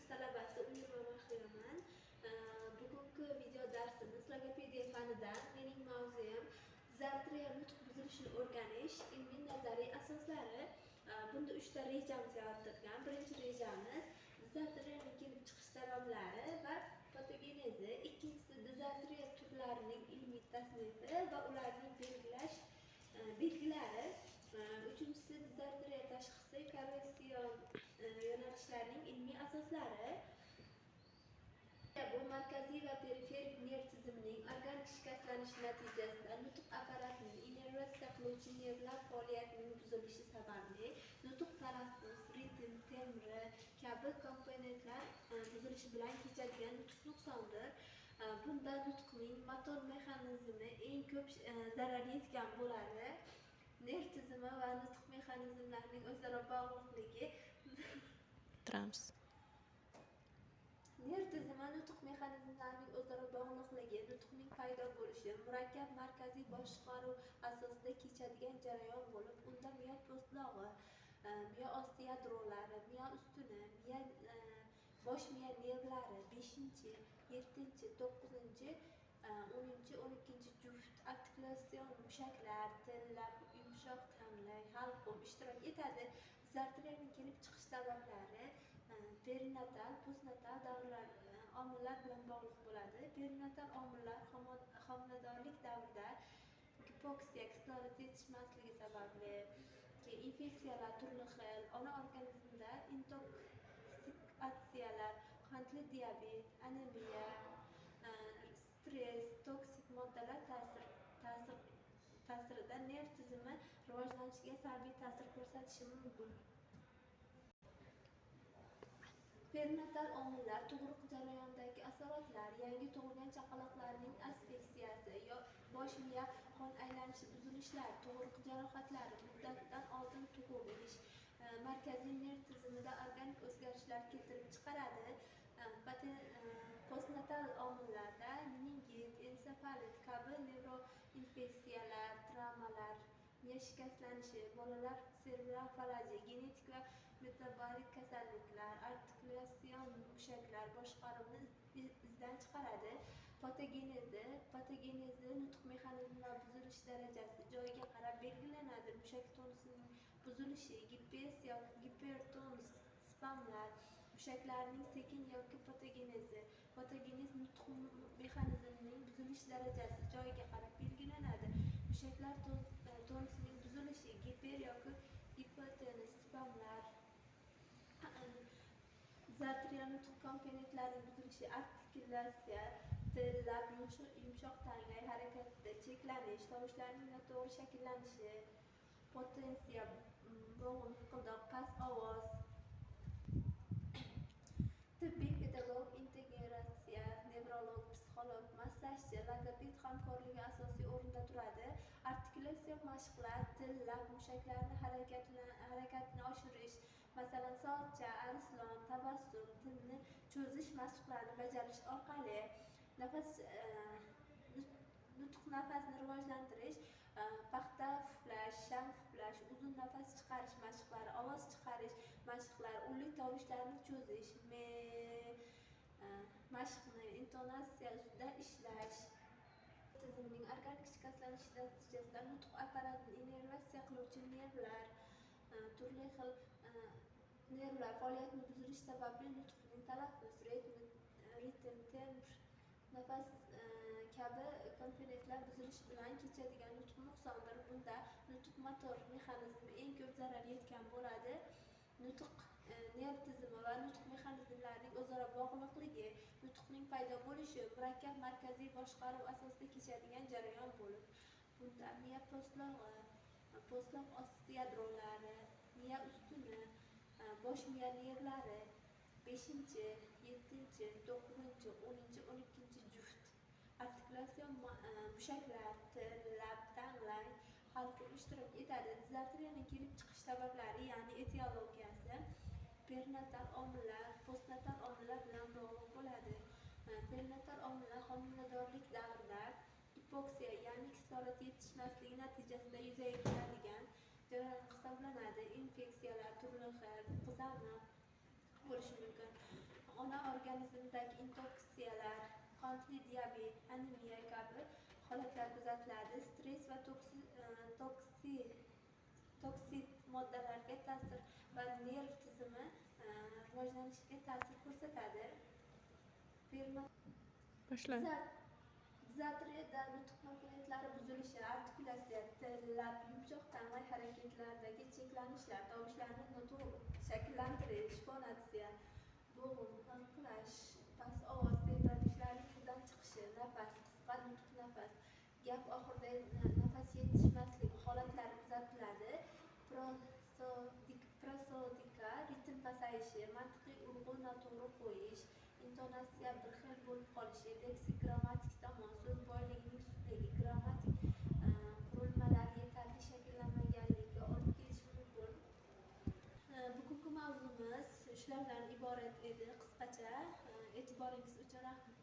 talabasi Umurva Mahliyoman. Bugungi video darsimiz logopediya fanidan. Mening mavzuyim dizartriya nutq buzilishini o'rganish, ilmiy nazariy asoslari. Bunda 3 ta rejamiz yaratilgan. Birinchi rejamiz dizartriyaning kelib chiqish sabablari va patogenezi. Ikkinchisi dizartriya turlarining ilmiy tasnifi va ularning belgilari. Uchinchisi dizartriya tashxisi, korreksion yo'nalishlarining ilmiy asoslari. Bu markaziy va periferik nerv tizimining organik shikastlanishi natijasida nutq apparatining innervatsiya qiluvchi nervlar faoliyatining buzilishi sababli nutq talaffuz, ritm, temri kabi komponentlar buzilishi bilan kechadigan nutq nuqsondir. Bunda nutqning motor mexanizmi eng ko'p zarar yetgan bo'ladi. Nerv tizimi va nutq mexanizmlarining o'zaro bog'liqligi Nerv tizimi nutq mexanizmlarining o'zaro bog'liqligi nutqning paydo bo'lishi murakkab markaziy boshqaruv asosida kechadigan jarayon bo'lib, unda miya po'stlog'i, miya osti yadrolari, miya ustuni, bosh miya nervlari 5-7-9-10-12 juft artikulyatsion mushaklar, til, lab, yumshoq tangli, halqum ishtirok etadi. Dizartriyaning kelib chiqish sabablari perinatal, postnatal davrlar omillar bilan bog'liq bo'ladi. Perinatal omillar homiladorlik davrida gipoksiya, kislorod yetishmasligi sababli infeksiyalar turli xil, ona organizmida intoksikatsiyalar, qandli diabet, anemiya, stress, toksik moddalar ta'sirida nerv tizimi rivojlanishiga salbiy ta'sir ko'rsatishi mumkin. Perinatal omillar tug'ruq jarayonidagi asoratlar, yangi tug'ilgan chaqaloqlarning asfiksiyasi, bosh miya qon aylanishi buzilishlar, tug'ruq jarohatlari, muddatdan oldin tug'ilish, markaziy nerv tizimida organik o'zgarishlar keltirib chiqaradi. Postnatal omillarda meningit, ensefalit kabi nevroinfeksiyalar, travmalar, miya shikastlanishi, bolalar serebral falaji, genetik va metabolik kasalliklar, artikulyatsion mushaklar boshqaruvni izdan chiqaradi. Patogenezi nutq mexanizmlari buzilish darajasi joyiga qarab belgilanadi. Mushak tonusining buzilishi, gipes yoki gipertonus, spazmlar, mushaklarning sekin yoki patogenezi. Patogenez nutq mexanizmining buzilish darajasi joyiga qarab belgilanadi. Mushaklar tonusining buzilishi, giper yoki gipotenus, spazmlar. Dizartriya nutq komponentlarining buzilishi, artikulyatsiya, til, lab, yumshoq tangli, harakatda cheklanish, tovushlarning noto'g'ri shakllanishi, potensiya, bo'g'im, hiqildoq, past ovoz. Tibbiy pedagog, integratsiya, nevrolog, psixolog, massajchi, logoped hamkorligi asosiy o'rinda turadi. Artikulyatsiya mashqlar, til, lab, mushaklarni harakatini oshirish, masalan, soatcha, arslon, tabassum, tilni cho'zish mashqlarini bajarish orqali nutq nafasni rivojlantirish, paxta puflash, sham puflash, uzun nafas chiqarish mashqlari, ovoz chiqarish mashqlari, unli tovushlarni cho'zish, mashqni intonatsiya ustida ishlash. Tizimning organik shikastlanishi natijasida nutq apparatini innervatsiya qiluvchi nervlar, turli xil nervlar faoliyatining buzilishi sababli nutqning talaffuz, ritm, temr, nafas kabi komponentlar buzilishi bilan kechadigan nutq nuqsondir. Bunda nutq motor mexanizmi eng ko'p zarar yetgan bo'ladi. Nutq nerv tizimi va nutq mexanizmlarining o'zaro bog'liqligi nutqning paydo bo'lishi murakkab markaziy boshqaruv asosida kechadigan jarayon bo'lib, bunda miya po'stlog'i, po'stloq osti yadrolari, miya ustuni, bosh miya nervlari 5-7-9-10-12 juft artikulyatsion mushaklar, til, lab, tanglang, halqum ishtirok etadi. Dizartriyaning kelib chiqish sabablari, ya'ni etiologiyasi perinatal omillar, postnatal omillar bilan bog'liq bo'ladi. Perinatal omillar homiladorlik davrida gipoksiya, ya'ni kislorod yetishmasligi natijasida yuzaga keladigan jarayon hisoblanadi. Infeksiyalar turli xil, qizamiq bo'lishi mumkin. ona organizmidagi intoksiyatsiyalar, qandli diabet, anemiya kabi holatlar kuzatiladi. Stress va toksid moddalarga ta'sir va nerv tizimi rivojlanishiga ta'sir ko'rsatadi. Boshlang. Dizatriyada nutq imkoniyatlari buzilishi, artikulyatsiya, til, lab, yumshoq tamg'ay harakatlaridagi cheklanishlar, tovushlarni noto'g'ri shakllantirish, fonatsiya, bo'g'im, hanqirash, past ovoz, tebranishlarning izdan chiqishi, nafas, qisqa nutq nafas, gap oxirida nafas yetishmaslik holatlari kuzatiladi. Prosodika, ritm pasayishi, mantiqiy urg'u noto'g'ri qo'yish, intonatsiya bir xil bo'lib qolishi, leksikogrammatik tomon, so'z boyligining sustligi, grammatik qurilmalar yetarli shakllanmaganligiga olib kelishi mumkin. Bugungi mavzumiz shulardan iborat edi qisqacha. E'tiboringiz uchun rahmat.